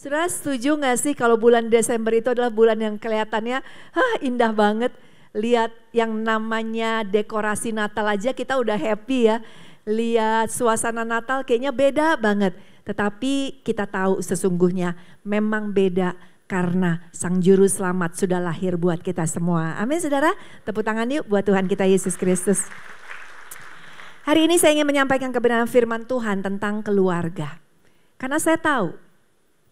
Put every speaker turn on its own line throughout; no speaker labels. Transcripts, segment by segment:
Saudara setuju gak sih kalau bulan Desember itu adalah bulan yang kelihatannya indah banget. Lihat yang namanya dekorasi Natal aja kita udah happy ya. Lihat suasana Natal kayaknya beda banget. Tetapi kita tahu sesungguhnya memang beda karena Sang Juru Selamat sudah lahir buat kita semua. Amin saudara, tepuk tangan yuk buat Tuhan kita Yesus Kristus. Hari ini saya ingin menyampaikan kebenaran firman Tuhan tentang keluarga. Karena saya tahu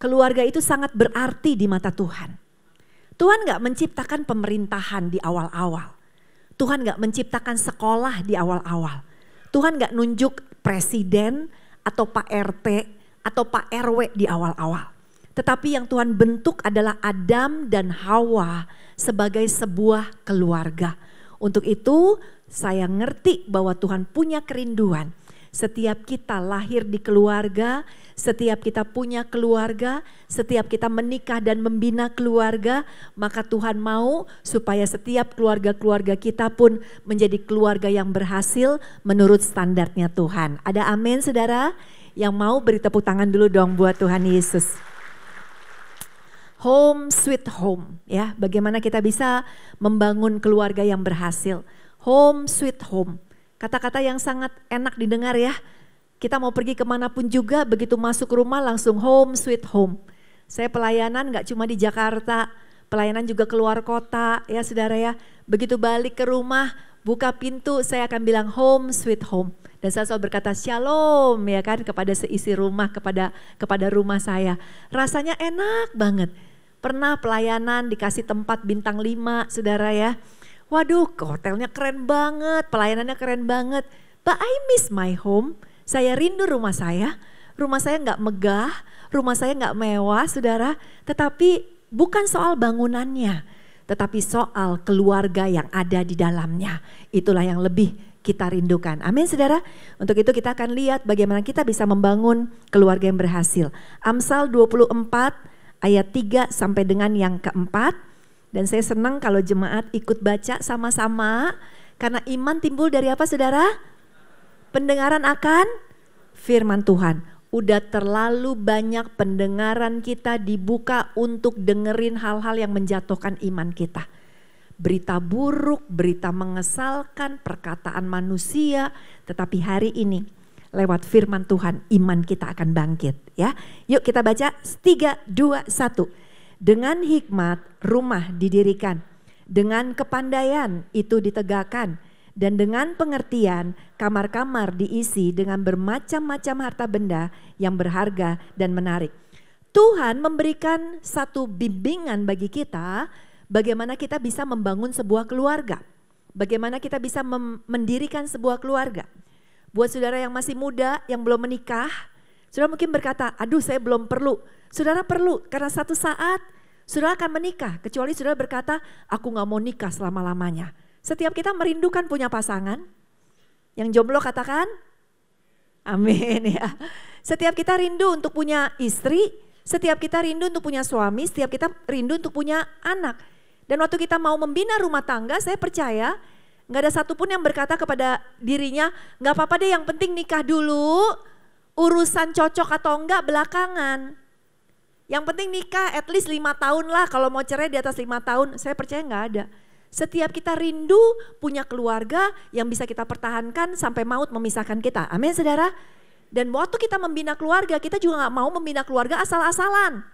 keluarga itu sangat berarti di mata Tuhan. Tuhan gak menciptakan pemerintahan di awal-awal. Tuhan gak menciptakan sekolah di awal-awal. Tuhan gak nunjuk presiden atau Pak RT atau Pak RW di awal-awal. Tetapi yang Tuhan bentuk adalah Adam dan Hawa sebagai sebuah keluarga. Untuk itu saya ngerti bahwa Tuhan punya kerinduan. Setiap kita lahir di keluarga, setiap kita punya keluarga, setiap kita menikah dan membina keluarga, maka Tuhan mau supaya setiap keluarga-keluarga kita pun menjadi keluarga yang berhasil menurut standarnya Tuhan. Ada amin saudara? Yang mau beri tepuk tangan dulu dong buat Tuhan Yesus. Home sweet home ya, bagaimana kita bisa membangun keluarga yang berhasil. Home sweet home. Kata-kata yang sangat enak didengar ya. Kita mau pergi kemanapun juga begitu masuk rumah langsung home sweet home. Saya pelayanan gak cuma di Jakarta, pelayanan juga keluar kota ya saudara ya. Begitu balik ke rumah, buka pintu saya akan bilang home sweet home. Dan saya selalu berkata shalom ya kan kepada seisi rumah, kepada rumah saya. Rasanya enak banget. Pernah pelayanan dikasih tempat bintang 5 saudara ya. Waduh, hotelnya keren banget, pelayanannya keren banget. But I miss my home. Saya rindu rumah saya. Rumah saya gak megah, rumah saya gak mewah saudara. Tetapi bukan soal bangunannya, tetapi soal keluarga yang ada di dalamnya. Itulah yang lebih kita rindukan. Amin saudara. Untuk itu kita akan lihat bagaimana kita bisa membangun keluarga yang berhasil. Amsal 24 ayat 3 sampai dengan yang keempat. Dan saya senang kalau jemaat ikut baca sama-sama. Karena iman timbul dari apa saudara? Pendengaran akan firman Tuhan. Udah terlalu banyak pendengaran kita dibuka untuk dengerin hal-hal yang menjatuhkan iman kita. Berita buruk, berita mengesalkan, perkataan manusia. Tetapi hari ini lewat firman Tuhan iman kita akan bangkit ya. Yuk kita baca 3, 2, 1. Dengan hikmat rumah didirikan, dengan kepandaian itu ditegakkan, dan dengan pengertian kamar-kamar diisi dengan bermacam-macam harta benda yang berharga dan menarik. Tuhan memberikan satu bimbingan bagi kita bagaimana kita bisa membangun sebuah keluarga. Bagaimana kita bisa mendirikan sebuah keluarga. Buat saudara yang masih muda, yang belum menikah, saudara mungkin berkata, aduh saya belum perlu. Saudara perlu, karena satu saat saudara akan menikah. Kecuali saudara berkata, aku gak mau nikah selama-lamanya. Setiap kita merindukan punya pasangan. Yang jomblo katakan, amin ya. Setiap kita rindu untuk punya istri, setiap kita rindu untuk punya suami, setiap kita rindu untuk punya anak. Dan waktu kita mau membina rumah tangga, saya percaya gak ada satupun yang berkata kepada dirinya, gak apa-apa deh yang penting nikah dulu, urusan cocok atau enggak belakangan. Yang penting nikah at least 5 tahun lah, kalau mau cerai di atas 5 tahun, saya percaya gak ada. Setiap kita rindu punya keluarga yang bisa kita pertahankan sampai maut memisahkan kita. Amin saudara. Dan waktu kita membina keluarga, kita juga gak mau membina keluarga asal-asalan.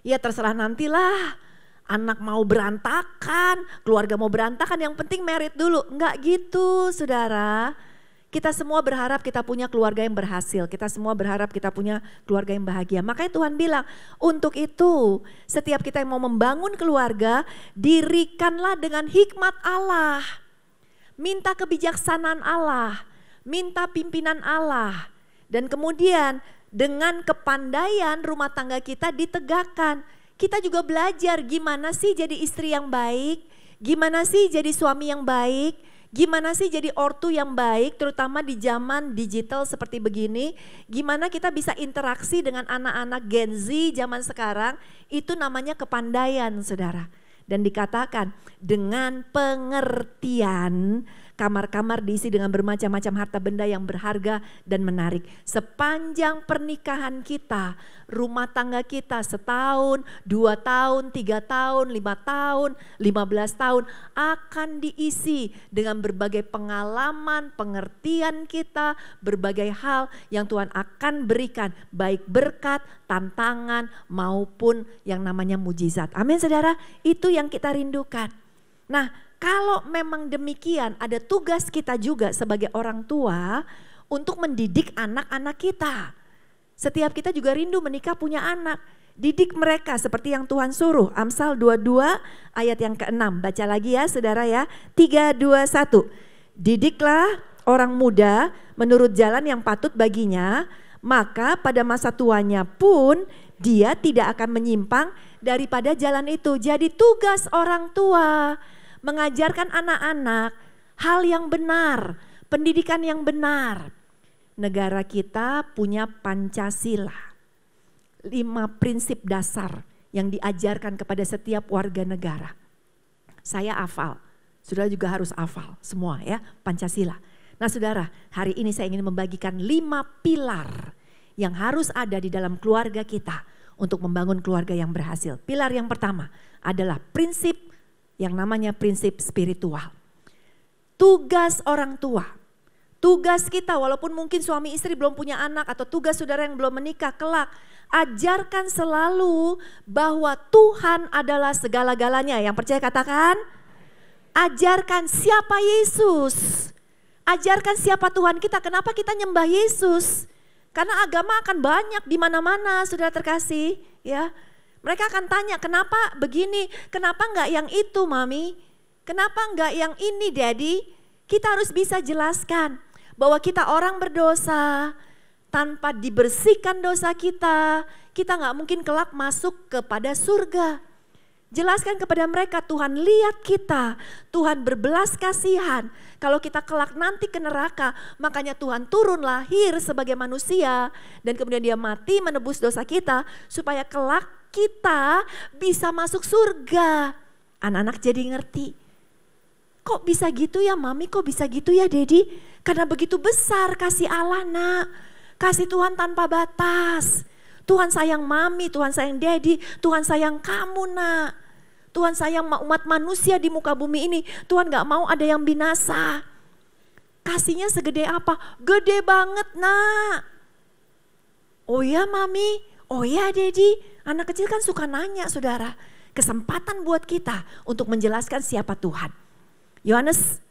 Ya terserah nantilah, anak mau berantakan, keluarga mau berantakan, yang penting merit dulu. Enggak gitu saudara. Kita semua berharap kita punya keluarga yang berhasil. Kita semua berharap kita punya keluarga yang bahagia. Makanya Tuhan bilang, untuk itu setiap kita yang mau membangun keluarga, dirikanlah dengan hikmat Allah. Minta kebijaksanaan Allah, minta pimpinan Allah. Dan kemudian dengan kepandaian rumah tangga kita ditegakkan. Kita juga belajar gimana sih jadi istri yang baik, gimana sih jadi suami yang baik. Gimana sih jadi ortu yang baik terutama di zaman digital seperti begini. Gimana kita bisa interaksi dengan anak-anak Gen Z zaman sekarang. Itu namanya kepandaian saudara. Dan dikatakan dengan pengertian Kamar-kamar diisi dengan bermacam-macam harta benda yang berharga dan menarik. Sepanjang pernikahan kita, rumah tangga kita 1 tahun, 2 tahun, 3 tahun, 5 tahun, 15 tahun akan diisi dengan berbagai pengalaman, pengertian kita, berbagai hal yang Tuhan akan berikan, baik berkat, tantangan maupun yang namanya mujizat. Amin saudara, itu yang kita rindukan. Nah, kalau memang demikian, ada tugas kita juga sebagai orang tua untuk mendidik anak-anak kita. Setiap kita juga rindu menikah punya anak. Didik mereka seperti yang Tuhan suruh. Amsal 22 ayat yang ke-6. Baca lagi ya saudara ya. 3, 2, 1. Didiklah orang muda menurut jalan yang patut baginya. Maka pada masa tuanya pun dia tidak akan menyimpang daripada jalan itu. Jadi tugas orang tua mengajarkan anak-anak hal yang benar, pendidikan yang benar. Negara kita punya Pancasila, 5 prinsip dasar yang diajarkan kepada setiap warga negara. Saya hafal, saudara juga harus hafal semua ya, Pancasila. Nah saudara, hari ini saya ingin membagikan 5 pilar yang harus ada di dalam keluarga kita untuk membangun keluarga yang berhasil. Pilar yang pertama adalah prinsip yang namanya prinsip spiritual. Tugas orang tua, tugas kita walaupun mungkin suami istri belum punya anak atau tugas saudara yang belum menikah kelak, ajarkan selalu bahwa Tuhan adalah segala-galanya. Yang percaya katakan, ajarkan siapa Yesus, ajarkan siapa Tuhan kita. Kenapa kita nyembah Yesus? Karena agama akan banyak di mana-mana saudara terkasih ya. Mereka akan tanya, kenapa begini, kenapa enggak yang itu mami, kenapa enggak yang ini daddy. Kita harus bisa jelaskan bahwa kita orang berdosa, tanpa dibersihkan dosa kita enggak mungkin kelak masuk kepada surga. Jelaskan kepada mereka, Tuhan lihat kita, Tuhan berbelas kasihan. Kalau kita kelak nanti ke neraka, makanya Tuhan turun lahir sebagai manusia dan kemudian dia mati menebus dosa kita supaya kelak kita bisa masuk surga. Anak-anak jadi ngerti. Kok bisa gitu ya mami, kok bisa gitu ya daddy? Karena begitu besar kasih Allah nak. Kasih Tuhan tanpa batas. Tuhan sayang mami, Tuhan sayang daddy, Tuhan sayang kamu nak. Tuhan sayang umat manusia di muka bumi ini. Tuhan gak mau ada yang binasa. Kasihnya segede apa? Gede banget nak. Oh ya mami, oh ya daddy. Anak kecil kan suka nanya saudara. Kesempatan buat kita untuk menjelaskan siapa Tuhan. Yohanes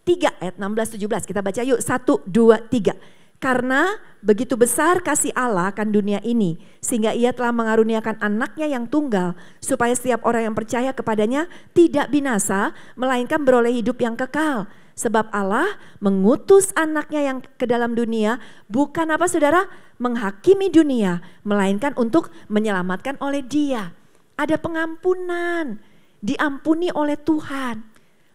3 ayat 16-17 kita baca yuk 1, 2, 3. Karena begitu besar kasih Allah akan dunia ini sehingga ia telah mengaruniakan anaknya yang tunggal supaya setiap orang yang percaya kepadanya tidak binasa melainkan beroleh hidup yang kekal. Sebab Allah mengutus anaknya yang ke dalam dunia bukan apa saudara? Menghakimi dunia, melainkan untuk menyelamatkan oleh dia. Ada pengampunan, diampuni oleh Tuhan.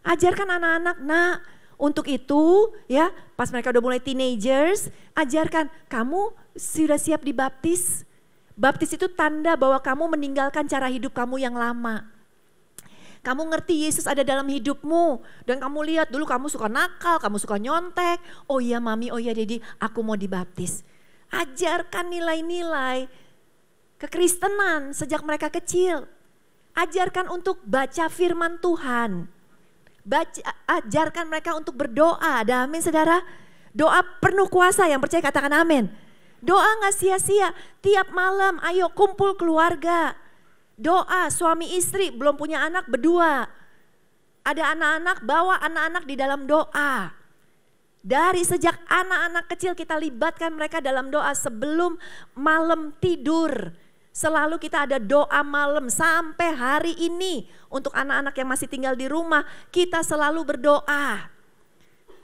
Ajarkan anak-anak, nak, untuk itu ya pas mereka udah mulai teenagers, ajarkan kamu sudah siap dibaptis. Baptis itu tanda bahwa kamu meninggalkan cara hidup kamu yang lama. Kamu ngerti Yesus ada dalam hidupmu. Dan kamu lihat dulu kamu suka nakal, kamu suka nyontek. Oh iya mami, oh iya daddy, aku mau dibaptis. Ajarkan nilai-nilai kekristenan sejak mereka kecil. Ajarkan untuk baca firman Tuhan. Ajarkan mereka untuk berdoa. Ada amin saudara? Doa penuh kuasa, yang percaya katakan amin. Doa gak sia-sia, tiap malam ayo kumpul keluarga. Doa suami istri belum punya anak berdua. Ada anak-anak, bawa anak-anak di dalam doa. Dari sejak anak-anak kecil kita libatkan mereka dalam doa sebelum malam tidur. Selalu kita ada doa malam sampai hari ini. Untuk anak-anak yang masih tinggal di rumah kita selalu berdoa.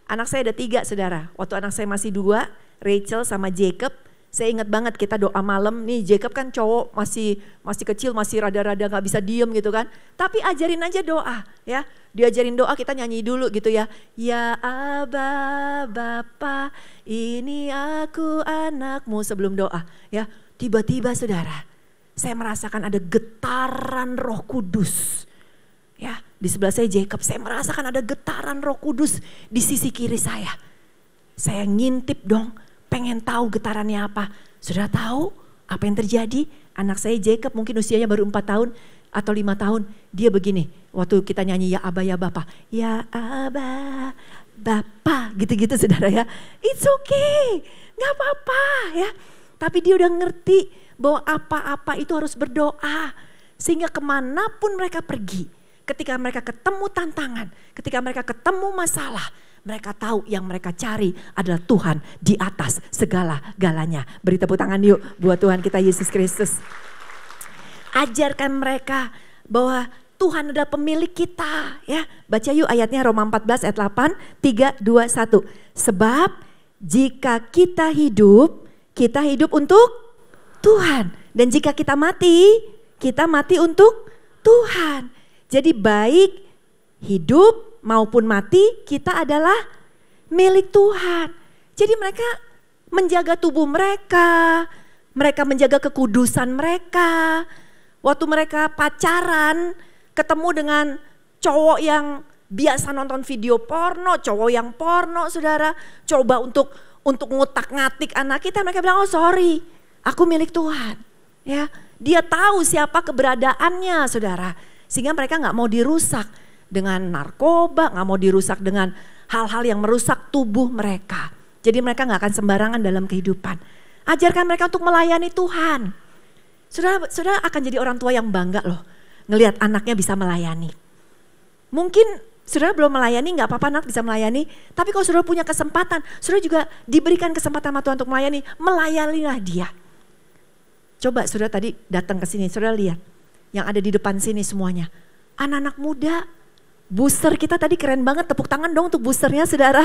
Anak saya ada 3 saudara. Waktu anak saya masih 2, Rachel sama Jacob. Saya ingat banget kita doa malam, nih Jacob kan cowok masih kecil, masih rada-rada gak bisa diem gitu kan. Tapi ajarin aja doa ya, diajarin doa kita nyanyi dulu gitu ya. Ya Aba Bapa, ini aku anakmu sebelum doa ya. Tiba-tiba saudara, saya merasakan ada getaran Roh Kudus. Ya, Di sebelah saya Jacob, saya merasakan ada getaran Roh Kudus di sisi kiri saya. Saya ngintip dong, pengen tahu getarannya apa. Sudah tahu apa yang terjadi? Anak saya Jacob mungkin usianya baru 4 tahun atau 5 tahun. Dia begini, waktu kita nyanyi ya Aba ya Bapa. Ya Aba, Bapa, gitu-gitu saudara ya. It's okay, gak apa-apa ya. Tapi dia udah ngerti bahwa apa-apa itu harus berdoa. Sehingga kemanapun mereka pergi, ketika mereka ketemu tantangan, ketika mereka ketemu masalah, mereka tahu yang mereka cari adalah Tuhan di atas segala-galanya. Beri tepuk tangan yuk buat Tuhan kita Yesus Kristus. Ajarkan mereka bahwa Tuhan adalah pemilik kita. Ya, baca yuk ayatnya Roma 14 ayat 8, 3, 2, 1. Sebab jika kita hidup untuk Tuhan. Dan jika kita mati untuk Tuhan. Jadi baik hidup maupun mati kita adalah milik Tuhan. Jadi mereka menjaga tubuh mereka menjaga kekudusan mereka. Waktu mereka pacaran ketemu dengan cowok yang biasa nonton video porno, cowok yang porno saudara. Coba untuk ngutak-ngatik anak kita, mereka bilang oh sorry aku milik Tuhan. Ya, dia tahu siapa keberadaannya saudara. Sehingga mereka gak mau dirusak dengan narkoba, gak mau dirusak dengan hal-hal yang merusak tubuh mereka. Jadi mereka gak akan sembarangan dalam kehidupan. Ajarkan mereka untuk melayani Tuhan. Saudara akan jadi orang tua yang bangga loh. Ngelihat anaknya bisa melayani. Mungkin saudara belum melayani, gak apa-apa anak bisa melayani. Tapi kalau saudara punya kesempatan, saudara juga diberikan kesempatan sama Tuhan untuk melayani. Melayanilah dia. Coba saudara tadi datang ke sini, saudara lihat. Yang ada di depan sini semuanya. Anak-anak muda, booster kita tadi keren banget, tepuk tangan dong untuk boosternya saudara.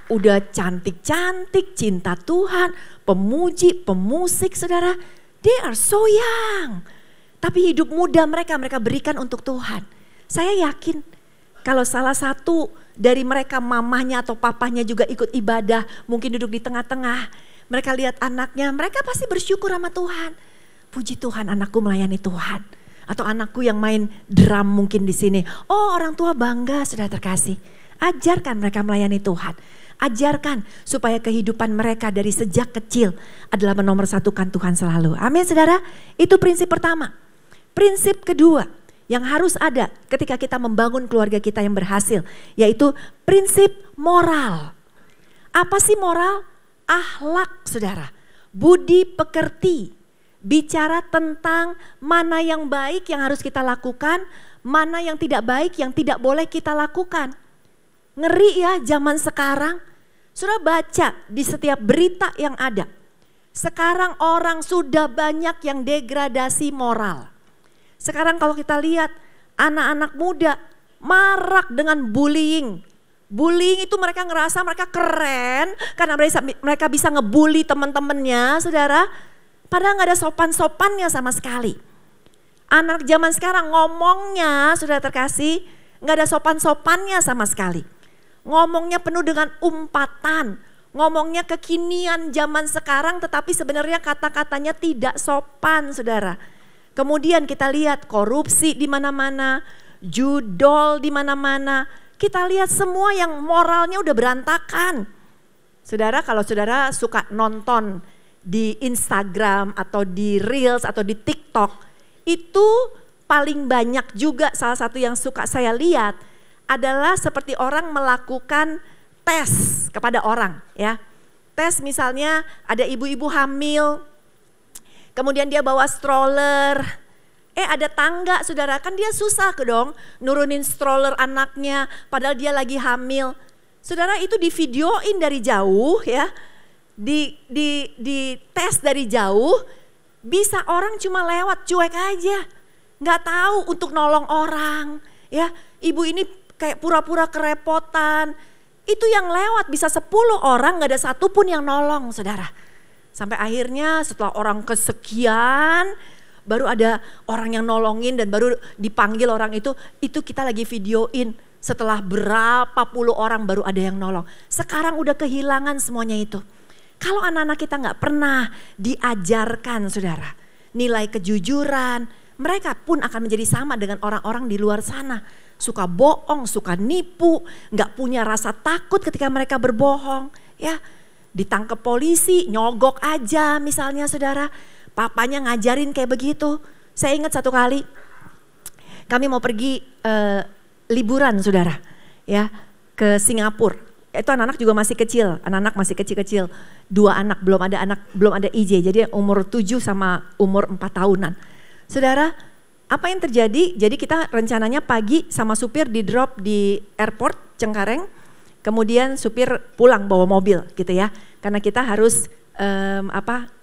Udah cantik-cantik, cinta Tuhan, pemuji, pemusik saudara. They are so young. Tapi hidup muda mereka berikan untuk Tuhan. Saya yakin kalau salah satu dari mereka mamahnya atau papahnya juga ikut ibadah, mungkin duduk di tengah-tengah. Mereka lihat anaknya, mereka pasti bersyukur sama Tuhan. Puji Tuhan anakku melayani Tuhan. Atau anakku yang main drum mungkin di sini. Oh orang tua bangga sudah terkasih. Ajarkan mereka melayani Tuhan. Ajarkan supaya kehidupan mereka dari sejak kecil adalah menomorsatukan Tuhan selalu. Amin saudara. Itu prinsip pertama. Prinsip kedua yang harus ada ketika kita membangun keluarga kita yang berhasil. Yaitu prinsip moral. Apa sih moral? Akhlak saudara. Budi pekerti. Bicara tentang mana yang baik yang harus kita lakukan, mana yang tidak baik yang tidak boleh kita lakukan. Ngeri ya zaman sekarang. Sudah baca di setiap berita yang ada. Sekarang orang sudah banyak yang degradasi moral. Sekarang kalau kita lihat anak-anak muda marak dengan bullying. Bullying itu mereka ngerasa mereka keren karena mereka bisa ngebully teman-temannya saudara. Padahal gak ada sopan-sopannya sama sekali. Anak zaman sekarang ngomongnya sudah terkasih, gak ada sopan-sopannya sama sekali. Ngomongnya penuh dengan umpatan, ngomongnya kekinian zaman sekarang tetapi sebenarnya kata-katanya tidak sopan saudara. Kemudian kita lihat korupsi di mana-mana, judol di mana-mana. Kita lihat semua yang moralnya udah berantakan. Saudara kalau saudara suka nonton di Instagram atau di Reels atau di TikTok, itu paling banyak juga salah satu yang suka saya lihat adalah seperti orang melakukan tes kepada orang ya. Tes misalnya ada ibu-ibu hamil, kemudian dia bawa stroller, ada tangga saudara, kan dia susah dong nurunin stroller anaknya padahal dia lagi hamil. Saudara itu di videoin dari jauh ya. Di tes dari jauh, bisa orang cuma lewat cuek aja, nggak tahu untuk nolong orang ya. Ibu ini kayak pura-pura kerepotan, itu yang lewat bisa 10 orang nggak ada satupun yang nolong saudara. Sampai akhirnya setelah orang kesekian baru ada orang yang nolongin dan baru dipanggil orang itu kita lagi videoin. Setelah berapa puluh orang baru ada yang nolong. Sekarang udah kehilangan semuanya itu. Kalau anak-anak kita gak pernah diajarkan saudara, nilai kejujuran, mereka pun akan menjadi sama dengan orang-orang di luar sana. Suka bohong, suka nipu, gak punya rasa takut ketika mereka berbohong. Ya, ditangkap polisi, nyogok aja misalnya saudara. Papanya ngajarin kayak begitu. Saya ingat satu kali, kami mau pergi liburan saudara, ya ke Singapura. Itu anak-anak juga masih kecil, anak-anak masih kecil-kecil. 2 anak, belum ada IJ, jadi umur 7 sama umur 4 tahunan. Saudara, apa yang terjadi? Jadi kita rencananya pagi sama supir di drop di airport Cengkareng, kemudian supir pulang bawa mobil gitu ya, karena kita harus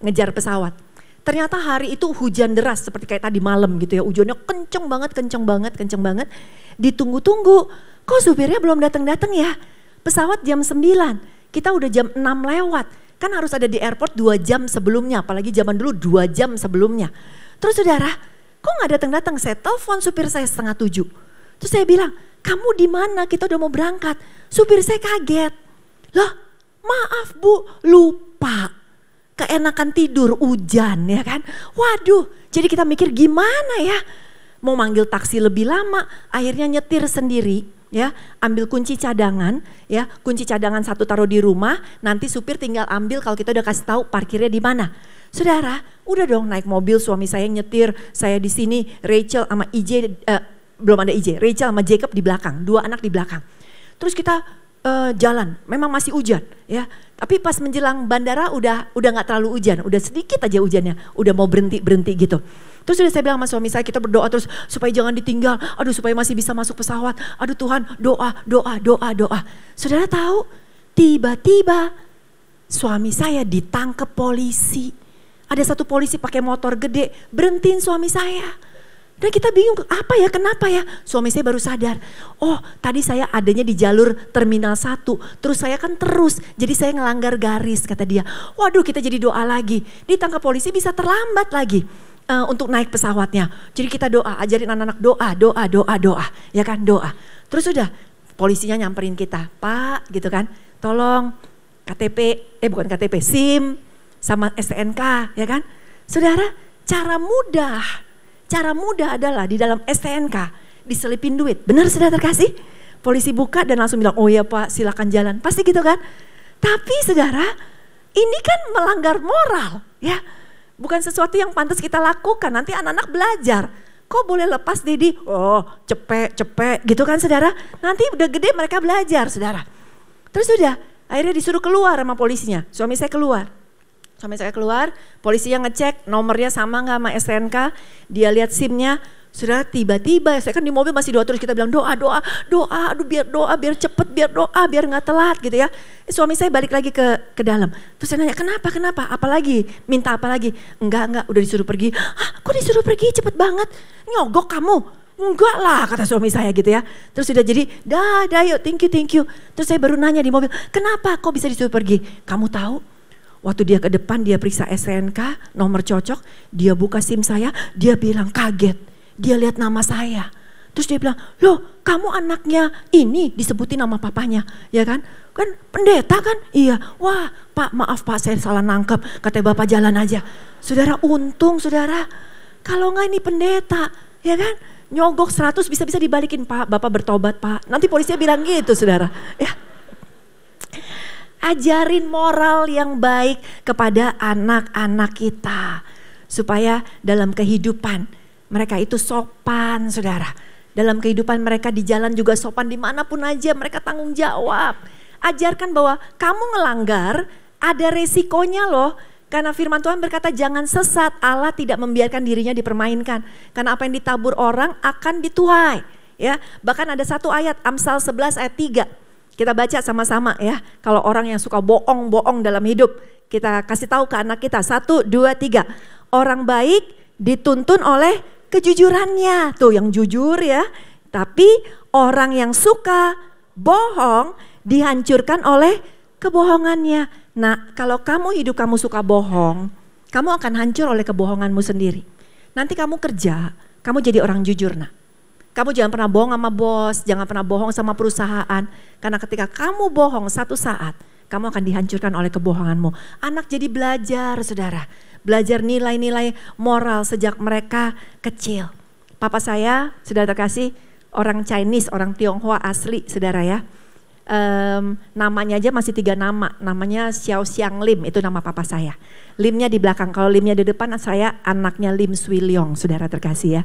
ngejar pesawat. Ternyata hari itu hujan deras seperti kayak tadi malam gitu ya, hujannya kenceng banget. Ditunggu-tunggu, kok supirnya belum datang-datang ya? Pesawat jam 9, kita udah jam 6 lewat. Kan harus ada di airport 2 jam sebelumnya, apalagi zaman dulu 2 jam sebelumnya. Terus saudara, kok gak datang-datang? Saya telepon supir saya 6:30. Terus saya bilang, kamu di mana? Kita udah mau berangkat. Supir saya kaget. Loh, maaf Bu, lupa. Keenakan tidur, hujan ya kan. Waduh, jadi kita mikir gimana ya? Mau manggil taksi lebih lama, akhirnya nyetir sendiri ya, ambil kunci cadangan ya, kunci cadangan 1 taruh di rumah, nanti supir tinggal ambil kalau kita udah kasih tahu parkirnya di mana. Saudara, udah dong naik mobil, suami saya nyetir, saya di sini, Rachel sama IJ, belum ada IJ, Rachel sama Jacob di belakang, 2 anak di belakang. Terus kita jalan, memang masih hujan ya. Tapi pas menjelang bandara udah nggak terlalu hujan, udah sedikit aja hujannya, udah mau berhenti gitu. Terus sudah saya bilang sama suami saya, kita berdoa terus supaya jangan ditinggal, aduh supaya masih bisa masuk pesawat, aduh Tuhan doa. Saudara tahu, tiba-tiba suami saya ditangkap polisi. Ada satu polisi pakai motor gede, berhentiin suami saya. Dan kita bingung, apa ya, kenapa ya? Suami saya baru sadar, oh tadi saya adanya di jalur terminal 1, terus saya kan terus, jadi saya ngelanggar garis kata dia. Waduh, kita jadi doa lagi, ditangkap polisi bisa terlambat lagi untuk naik pesawatnya. Jadi kita doa, ajarin anak-anak doa, ya kan, doa. Terus udah polisinya nyamperin kita, Pak gitu kan, tolong KTP, bukan KTP, SIM sama STNK ya kan. Saudara, cara mudah adalah di dalam STNK diselipin duit. Benar saudara terkasih? Polisi buka dan langsung bilang, oh ya Pak silakan jalan. Pasti gitu kan? Tapi saudara, ini kan melanggar moral ya. Bukan sesuatu yang pantas kita lakukan. Nanti anak-anak belajar. Kok boleh lepas Dedi? Oh cepet gitu kan saudara. Nanti udah gede mereka belajar saudara. Terus sudah akhirnya disuruh keluar sama polisinya. Suami saya keluar, polisinya ngecek nomornya sama gak sama STNK, dia lihat SIM-nya, sudah tiba-tiba, saya kan di mobil masih doa terus, kita bilang doa, aduh biar cepet, biar gak telat gitu ya. Suami saya balik lagi ke dalam, terus saya nanya kenapa, apalagi, minta apa lagi? Enggak, udah disuruh pergi. Hah, kok disuruh pergi cepet banget, nyogok kamu? Enggak lah kata suami saya gitu ya. Terus sudah jadi, dah yuk thank you. Terus saya baru nanya di mobil, kenapa kok bisa disuruh pergi? Kamu tahu? Waktu dia ke depan, dia periksa STNK, nomor cocok, dia buka SIM saya, dia bilang kaget, dia lihat nama saya. Terus dia bilang, loh kamu anaknya ini, disebutin nama papanya, ya kan? Kan pendeta kan? Iya, wah Pak maaf Pak saya salah nangkep, katanya Bapak jalan aja. Saudara untung saudara, kalau enggak ini pendeta, ya kan? Nyogok 100 bisa-bisa dibalikin, Pak Bapak bertobat Pak. Nanti polisinya bilang gitu saudara, ya. Ajarin moral yang baik kepada anak-anak kita. Supaya dalam kehidupan mereka itu sopan saudara. Dalam kehidupan mereka di jalan juga sopan, dimanapun aja mereka tanggung jawab. Ajarkan bahwa kamu ngelanggar ada resikonya loh. Karena firman Tuhan berkata jangan sesat, Allah tidak membiarkan dirinya dipermainkan. Karena apa yang ditabur orang akan dituai. Ya, bahkan ada satu ayat Amsal 11 ayat 3. Kita baca sama-sama ya, kalau orang yang suka bohong dalam hidup, kita kasih tahu ke anak kita, 1, 2, 3. Orang baik dituntun oleh kejujurannya, tuh yang jujur ya. Tapi orang yang suka bohong dihancurkan oleh kebohongannya. Nah kalau hidup kamu suka bohong, kamu akan hancur oleh kebohonganmu sendiri. Nanti kamu kerja, kamu jadi orang jujur nah. Kamu jangan pernah bohong sama bos, jangan pernah bohong sama perusahaan. Karena ketika kamu bohong satu saat, kamu akan dihancurkan oleh kebohonganmu. Anak jadi belajar saudara. belajar nilai-nilai moral sejak mereka kecil. Papa saya, saudara terkasih, orang Chinese, orang Tionghoa asli, saudara ya. Namanya aja masih 3 nama, namanya Xiao Xiang Lim, itu nama papa saya. Limnya di belakang, kalau Limnya di depan saya anaknya Lim Swee Leong, saudara terkasih ya.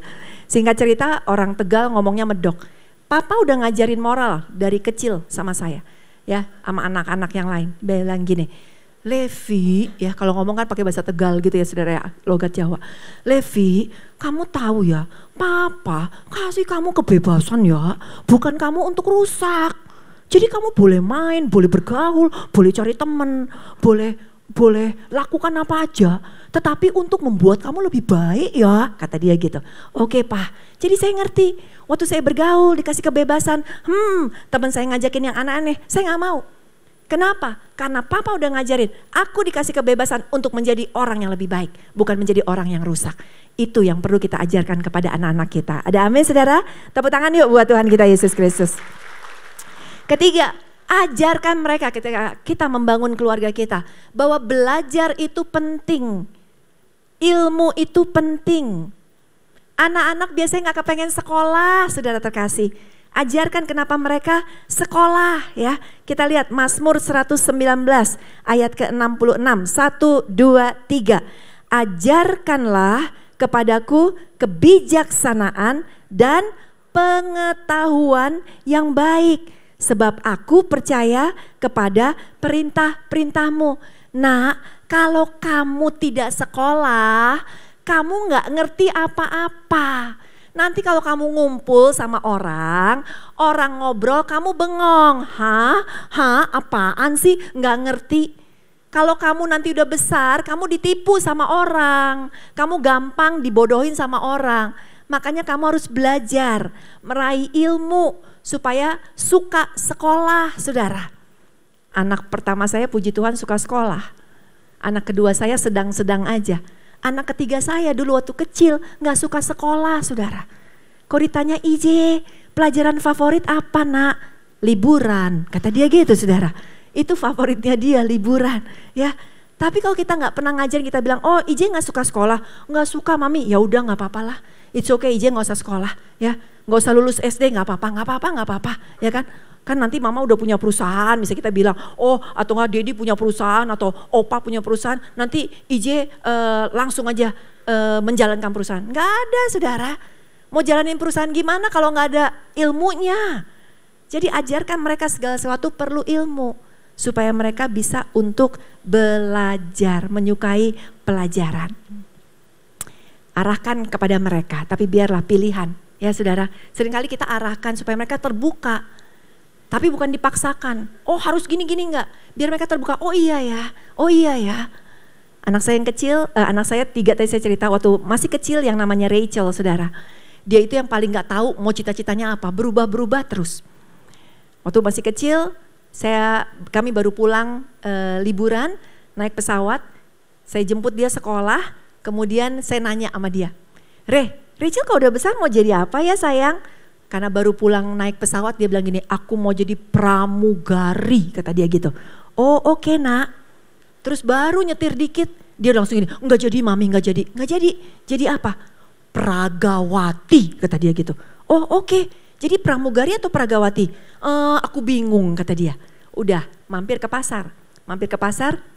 Singkat cerita orang Tegal ngomongnya medok. Papa udah ngajarin moral dari kecil sama saya, ya, sama anak-anak yang lain. Bilang gini, Levi, ya kalau ngomong kan pakai bahasa Tegal gitu ya saudara ya, logat Jawa. Levi, kamu tahu ya, Papa kasih kamu kebebasan ya, bukan kamu untuk rusak. Jadi kamu boleh main, boleh bergaul, boleh cari teman, boleh lakukan apa aja. Tetapi untuk membuat kamu lebih baik ya, kata dia gitu. Oke Pak, jadi saya ngerti. Waktu saya bergaul dikasih kebebasan, teman saya ngajakin yang aneh-aneh, saya gak mau. Kenapa? Karena Papa udah ngajarin, aku dikasih kebebasan untuk menjadi orang yang lebih baik, bukan menjadi orang yang rusak. Itu yang perlu kita ajarkan kepada anak-anak kita. Ada amin saudara? Tepuk tangan yuk buat Tuhan kita Yesus Kristus. Ketiga, ajarkan mereka ketika kita membangun keluarga kita bahwa belajar itu penting, ilmu itu penting. Anak-anak biasanya gak kepengen sekolah, saudara terkasih. Ajarkan kenapa mereka sekolah ya. Kita lihat Mazmur 119 ayat ke-66. 1, 2, 3. Ajarkanlah kepadaku kebijaksanaan dan pengetahuan yang baik. Sebab aku percaya kepada perintah-perintahmu. Nah, kalau kamu tidak sekolah, kamu gak ngerti apa-apa. Nanti kalau kamu ngumpul sama orang ngobrol kamu bengong. Apaan sih gak ngerti. Kalau kamu nanti udah besar, kamu ditipu sama orang. Kamu gampang dibodohin sama orang. Makanya kamu harus belajar, meraih ilmu supaya suka sekolah, saudara. Anak pertama saya puji Tuhan suka sekolah. Anak kedua saya sedang-sedang aja. Anak ketiga saya dulu waktu kecil gak suka sekolah, saudara. Kok ditanya IJ, pelajaran favorit apa nak? Liburan, kata dia gitu saudara. Itu favoritnya dia, liburan ya. Tapi kalau kita gak pernah ngajarin, kita bilang, oh IJ gak suka sekolah. Gak suka mami, ya udah gak apa-apa lah. It's okay IJ gak usah sekolah ya. Gak usah lulus SD, gak apa-apa ya kan. Kan nanti mama udah punya perusahaan, bisa kita bilang, oh atau enggak Dedi punya perusahaan atau Opa punya perusahaan, nanti IJ langsung aja menjalankan perusahaan. Gak ada saudara, mau jalanin perusahaan gimana kalau gak ada ilmunya. Jadi ajarkan mereka segala sesuatu perlu ilmu, supaya mereka bisa untuk belajar, menyukai pelajaran. Arahkan kepada mereka, tapi biarlah pilihan. Ya saudara, seringkali kita arahkan supaya mereka terbuka. Tapi bukan dipaksakan. Oh harus gini-gini enggak. Biar mereka terbuka. Oh iya ya. Anak saya yang kecil, anak saya 3 tadi saya cerita waktu masih kecil yang namanya Rachel saudara. Dia itu yang paling gak tahu mau cita-citanya apa. Berubah-berubah terus. Waktu masih kecil kami baru pulang liburan naik pesawat. Saya jemput dia sekolah. Kemudian saya nanya sama dia. Rachel kalau udah besar mau jadi apa ya sayang? Karena baru pulang naik pesawat dia bilang gini, aku mau jadi pramugari kata dia gitu. Oh oke nak. Terus baru nyetir dikit dia langsung gini, enggak jadi mami enggak jadi. Jadi apa? Pragawati kata dia gitu. Oh oke. Jadi pramugari atau pragawati? Aku bingung kata dia. Udah mampir ke pasar.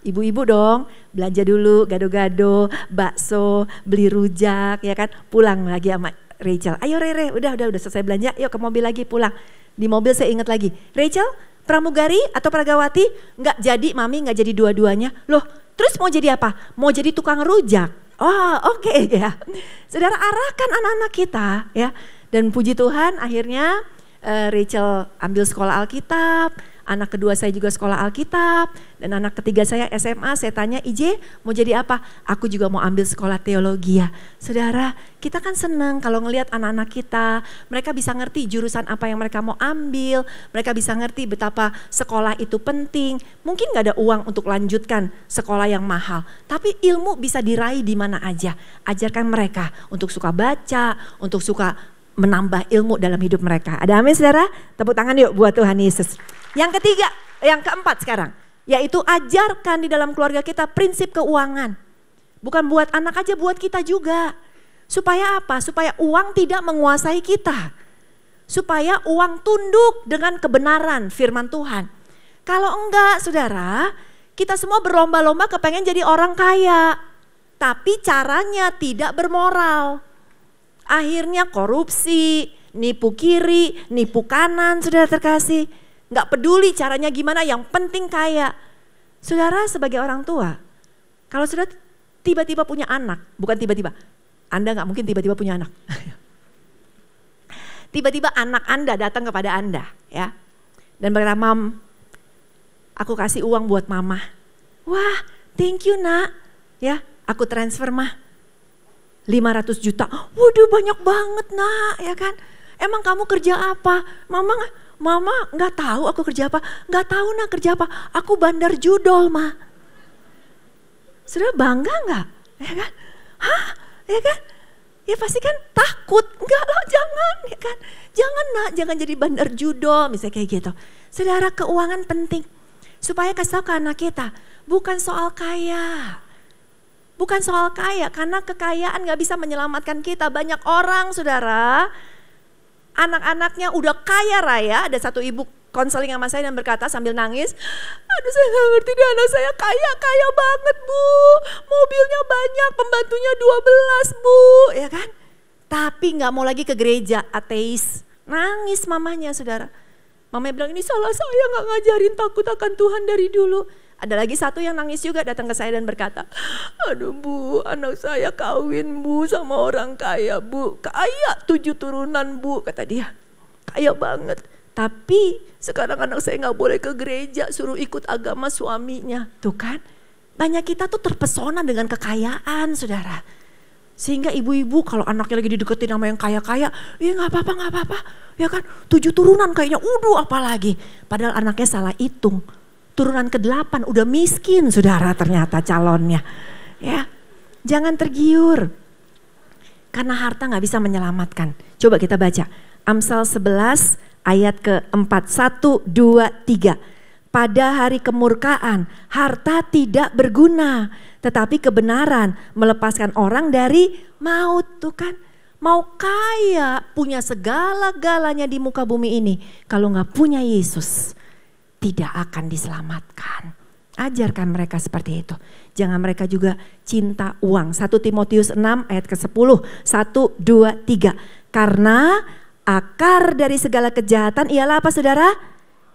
Ibu-ibu dong, belanja dulu gado-gado, bakso, beli rujak ya kan, pulang lagi sama Rachel. Ayo Rere, udah selesai belanja, yuk ke mobil lagi pulang. Di mobil saya ingat lagi, Rachel pramugari atau pragawati? Enggak jadi mami, enggak jadi dua-duanya. Loh terus mau jadi apa? Mau jadi tukang rujak? Oh oke ya. Saudara arahkan anak-anak kita ya. Dan puji Tuhan akhirnya Rachel ambil sekolah Alkitab. Anak kedua saya juga sekolah Alkitab, dan anak ketiga saya SMA. Saya tanya, IJ mau jadi apa? Aku juga mau ambil sekolah teologi ya. Saudara, kita kan senang kalau ngelihat anak-anak kita, mereka bisa ngerti jurusan apa yang mereka mau ambil, mereka bisa ngerti betapa sekolah itu penting. Mungkin gak ada uang untuk lanjutkan sekolah yang mahal, tapi ilmu bisa diraih di mana aja. Ajarkan mereka untuk suka baca, untuk suka menambah ilmu dalam hidup mereka. Ada amin saudara? Tepuk tangan yuk buat Tuhan Yesus. Yang ketiga, yang keempat sekarang, yaitu ajarkan di dalam keluarga kita prinsip keuangan. Bukan buat anak aja, buat kita juga. Supaya apa? Supaya uang tidak menguasai kita. Supaya uang tunduk dengan kebenaran firman Tuhan. Kalau enggak saudara, kita semua berlomba-lomba kepengen jadi orang kaya. Tapi caranya tidak bermoral. Akhirnya korupsi, nipu kiri, nipu kanan saudara terkasih. Enggak peduli caranya gimana, yang penting kaya. Saudara sebagai orang tua, kalau saudara tiba-tiba punya anak, bukan tiba-tiba, Anda enggak mungkin tiba-tiba punya anak. Tiba-tiba anak Anda datang kepada Anda ya. Dan berkata, "Mam, aku kasih uang buat mama." "Wah, thank you nak." Ya, "aku transfer mah 500 juta." "Waduh, banyak banget nak," ya kan. "Emang kamu kerja apa?" Mama nggak tahu aku kerja apa." "Nggak tahu nak kerja apa." "Aku bandar judol mah." Saudara bangga nggak? Ya kan? Hah? Ya kan? Ya pasti kan takut. "Enggak lah, jangan," ya kan. "Jangan nak, jangan jadi bandar judol," misalnya kayak gitu. Saudara, keuangan penting. Supaya kasih tahu ke anak kita, bukan soal kaya. Bukan soal kaya, karena kekayaan gak bisa menyelamatkan kita. Banyak orang saudara, anak-anaknya udah kaya raya. Ada satu ibu konseling sama saya dan berkata sambil nangis, "Aduh, saya gak ngerti deh, anak saya kaya banget bu. Mobilnya banyak, pembantunya 12 bu," ya kan. Tapi gak mau lagi ke gereja, ateis. Nangis mamanya saudara. Mamanya bilang, "Ini salah saya gak ngajarin takut akan Tuhan dari dulu." Ada lagi satu yang nangis juga datang ke saya dan berkata, "Aduh bu, anak saya kawin bu sama orang kaya bu. Kaya 7 turunan bu," kata dia. "Kaya banget. Tapi sekarang anak saya gak boleh ke gereja, suruh ikut agama suaminya." Tuh kan, banyak kita tuh terpesona dengan kekayaan saudara. Sehingga ibu-ibu kalau anaknya lagi dideketin sama yang kaya-kaya, "Ya gak apa-apa. Ya kan, 7 turunan kayaknya, apalagi." Padahal anaknya salah hitung. Turunan ke-8 udah miskin saudara ternyata calonnya. Ya, jangan tergiur. Karena harta gak bisa menyelamatkan. Coba kita baca Amsal 11 ayat ke-4, 1, 2, 3. "Pada hari kemurkaan harta tidak berguna, tetapi kebenaran melepaskan orang dari maut." Tuh kan, mau kaya, punya segala-galanya di muka bumi ini, kalau gak punya Yesus, tidak akan diselamatkan. Ajarkan mereka seperti itu. Jangan mereka juga cinta uang. 1 Timotius 6 ayat ke-10, 1, 2, 3. "Karena akar dari segala kejahatan ialah apa saudara?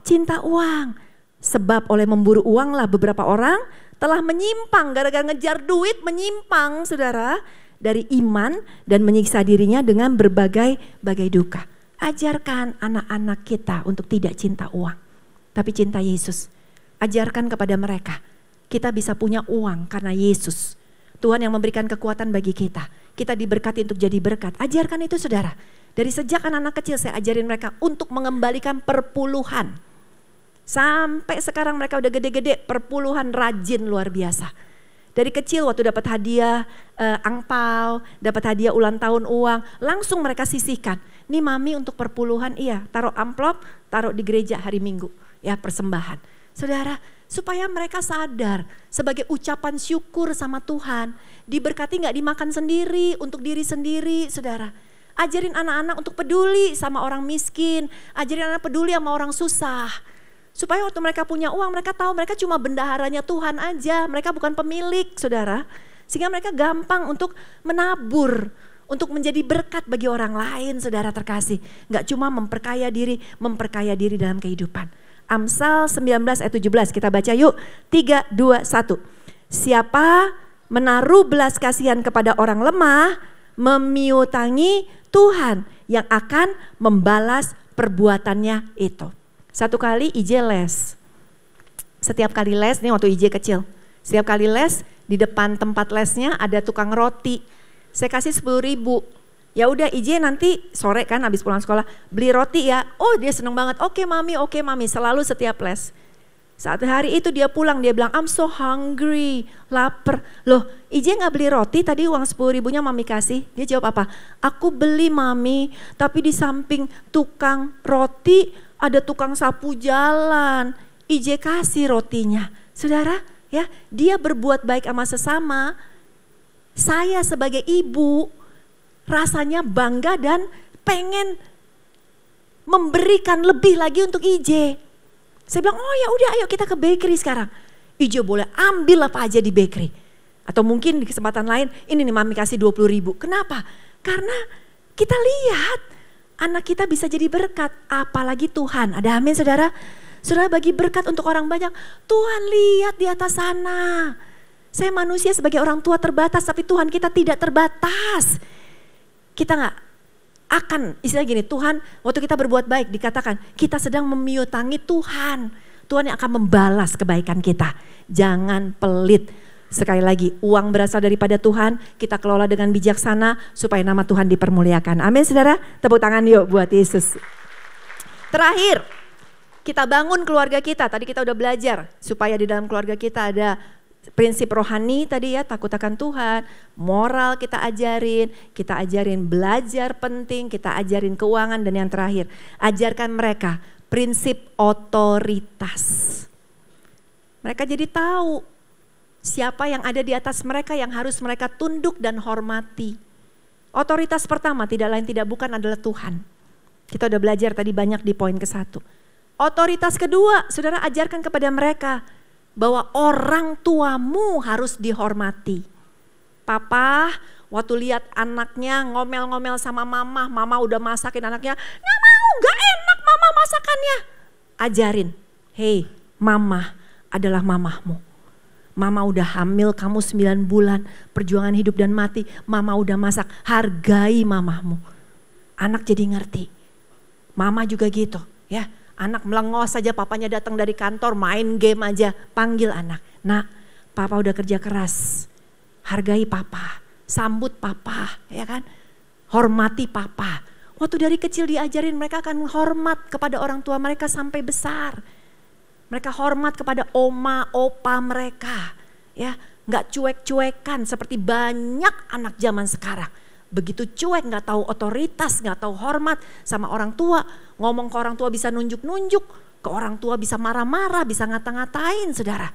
Cinta uang. Sebab oleh memburu uanglah beberapa orang telah menyimpang," gara-gara ngejar duit menyimpang saudara, "dari iman dan menyiksa dirinya dengan berbagai duka." Ajarkan anak-anak kita untuk tidak cinta uang, tapi cinta Yesus. Ajarkan kepada mereka, kita bisa punya uang karena Yesus. Tuhan yang memberikan kekuatan bagi kita. Kita diberkati untuk jadi berkat. Ajarkan itu saudara. Dari sejak anak-anak kecil saya ajarin mereka untuk mengembalikan perpuluhan. Sampai sekarang mereka udah gede-gede, perpuluhan rajin luar biasa. Dari kecil waktu dapat hadiah angpau, dapat hadiah ulang tahun uang, langsung mereka sisihkan. "Nih mami untuk perpuluhan," iya, taruh amplop, taruh di gereja hari Minggu, ya persembahan. Saudara, supaya mereka sadar sebagai ucapan syukur sama Tuhan, diberkati gak dimakan sendiri, untuk diri sendiri saudara. Ajarin anak-anak untuk peduli sama orang miskin, ajarin anak peduli sama orang susah. Supaya waktu mereka punya uang, mereka tahu mereka cuma bendaharanya Tuhan aja. Mereka bukan pemilik saudara. Sehingga mereka gampang untuk menabur. Untuk menjadi berkat bagi orang lain saudara terkasih. Gak cuma memperkaya diri dalam kehidupan. Amsal 19 ayat 17 kita baca yuk. 3, 2, 1. "Siapa menaruh belas kasihan kepada orang lemah, memiutangi Tuhan yang akan membalas perbuatannya itu." Satu kali IJ les. Setiap kali les, nih waktu IJ kecil. Setiap kali les, di depan tempat lesnya ada tukang roti. Saya kasih 10.000. Ya udah IJ nanti sore kan habis pulang sekolah, "Beli roti ya." Oh dia seneng banget, oke mami, selalu setiap les. Saat hari itu dia pulang, dia bilang, "I'm so hungry, lapar." "Loh IJ gak beli roti, tadi uang 10.000-nya mami kasih." Dia jawab apa? "Aku beli mami, tapi di samping tukang roti ada tukang sapu jalan. IJ kasih rotinya." Saudara ya, dia berbuat baik sama sesama Saya sebagai ibu rasanya bangga dan pengen memberikan lebih lagi untuk IJ. Saya bilang, oh ya udah ayo kita ke bakery sekarang. IJ boleh ambil apa aja di bakery. Atau mungkin di kesempatan lain, ini nih mami kasih 20.000. Kenapa? Karena kita lihat anak kita bisa jadi berkat, apalagi Tuhan. Ada amin saudara? Saudara bagi berkat untuk orang banyak, Tuhan lihat di atas sana. Saya manusia sebagai orang tua terbatas, tapi Tuhan kita tidak terbatas. Kita gak akan, istilah gini, Tuhan waktu kita berbuat baik dikatakan, kita sedang memiutangi Tuhan. Tuhan yang akan membalas kebaikan kita. Jangan pelit. Sekali lagi, uang berasal daripada Tuhan, kita kelola dengan bijaksana supaya nama Tuhan dipermuliakan. Amin saudara, tepuk tangan yuk buat Yesus. Terakhir, kita bangun keluarga kita. Tadi kita udah belajar supaya di dalam keluarga kita ada prinsip rohani tadi ya, takut akan Tuhan, moral kita ajarin belajar penting, kita ajarin keuangan, dan yang terakhir, ajarkan mereka prinsip otoritas. Mereka jadi tahu siapa yang ada di atas mereka yang harus mereka tunduk dan hormati. Otoritas pertama tidak lain tidak bukan adalah Tuhan. Kita udah belajar tadi banyak di poin ke-1. Otoritas kedua, saudara ajarkan kepada mereka bahwa orang tuamu harus dihormati. Papa waktu lihat anaknya ngomel-ngomel sama mama, mama udah masakin anaknya, nggak mau, nggak enak mama masakannya. Ajarin, hey mama adalah mamahmu. Mama udah hamil kamu 9 bulan, perjuangan hidup dan mati, mama udah masak, hargai mamahmu. Anak jadi ngerti, mama juga gitu ya. Anak melengos saja, papanya datang dari kantor main game aja, panggil anak. Nak, papa udah kerja keras, hargai papa, sambut papa, ya kan? Hormati papa. Waktu dari kecil diajarin mereka akan hormat kepada orang tua mereka sampai besar. Mereka hormat kepada oma, opa mereka, ya, nggak cuek-cuekan seperti banyak anak zaman sekarang. Begitu cuek, gak tahu otoritas, gak tahu hormat sama orang tua. Ngomong ke orang tua bisa nunjuk-nunjuk, ke orang tua bisa marah-marah, bisa ngata-ngatain saudara.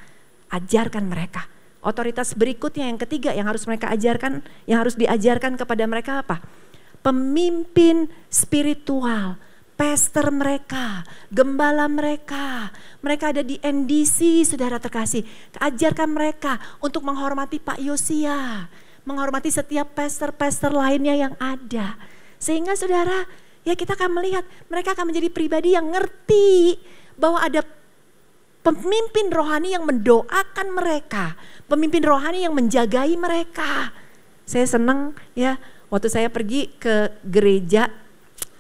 Ajarkan mereka. Otoritas berikutnya yang ketiga yang harus mereka ajarkan, yang harus diajarkan kepada mereka apa? Pemimpin spiritual, pastor mereka, gembala mereka. Mereka ada di NDC saudara terkasih. Ajarkan mereka untuk menghormati Pak Yosia. Menghormati setiap pastor-pastor lainnya yang ada. Sehingga saudara, ya kita akan melihat mereka akan menjadi pribadi yang ngerti bahwa ada pemimpin rohani yang mendoakan mereka. Pemimpin rohani yang menjagai mereka. Saya senang ya, waktu saya pergi ke gereja,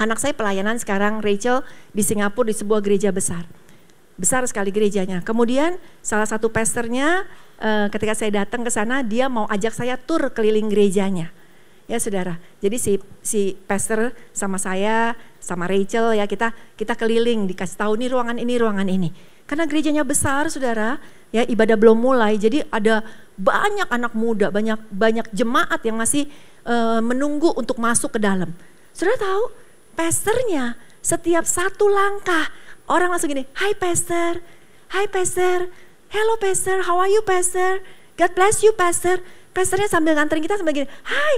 anak saya pelayanan sekarang Rachel di Singapura di sebuah gereja besar. Besar sekali gerejanya. Kemudian salah satu pastornya ketika saya datang ke sana dia mau ajak saya tur keliling gerejanya. Ya saudara, jadi si pastor sama saya, sama Rachel ya kita keliling dikasih tahu nih ruangan ini. Karena gerejanya besar saudara, ya ibadah belum mulai jadi ada banyak anak muda, banyak jemaat yang masih menunggu untuk masuk ke dalam. Saudara tahu pastornya setiap satu langkah orang langsung gini, hi pastor, hello pastor, how are you pastor, God bless you pastor. Pastornya sambil nganterin kita sambil gini, hai,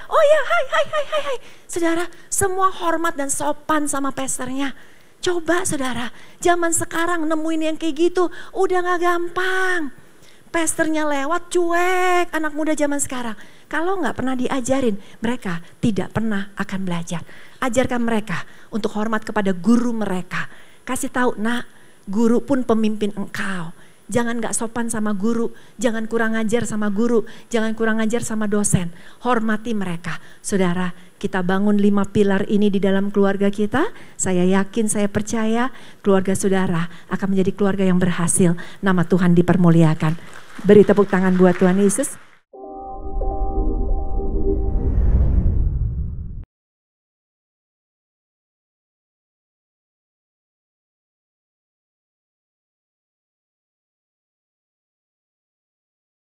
oh ya, hai. Saudara, semua hormat dan sopan sama pastornya. Coba saudara, zaman sekarang nemuin yang kayak gitu udah gak gampang. Pastornya lewat cuek, anak muda zaman sekarang. Kalau gak pernah diajarin, mereka tidak pernah akan belajar. Ajarkan mereka untuk hormat kepada guru mereka. Kasih tahu, nak, guru pun pemimpin engkau. Jangan gak sopan sama guru, jangan kurang ajar sama guru, jangan kurang ajar sama dosen. Hormati mereka. Saudara, kita bangun 5 pilar ini di dalam keluarga kita. Saya yakin, saya percaya keluarga saudara akan menjadi keluarga yang berhasil. Nama Tuhan dipermuliakan. Beri tepuk tangan buat Tuhan Yesus.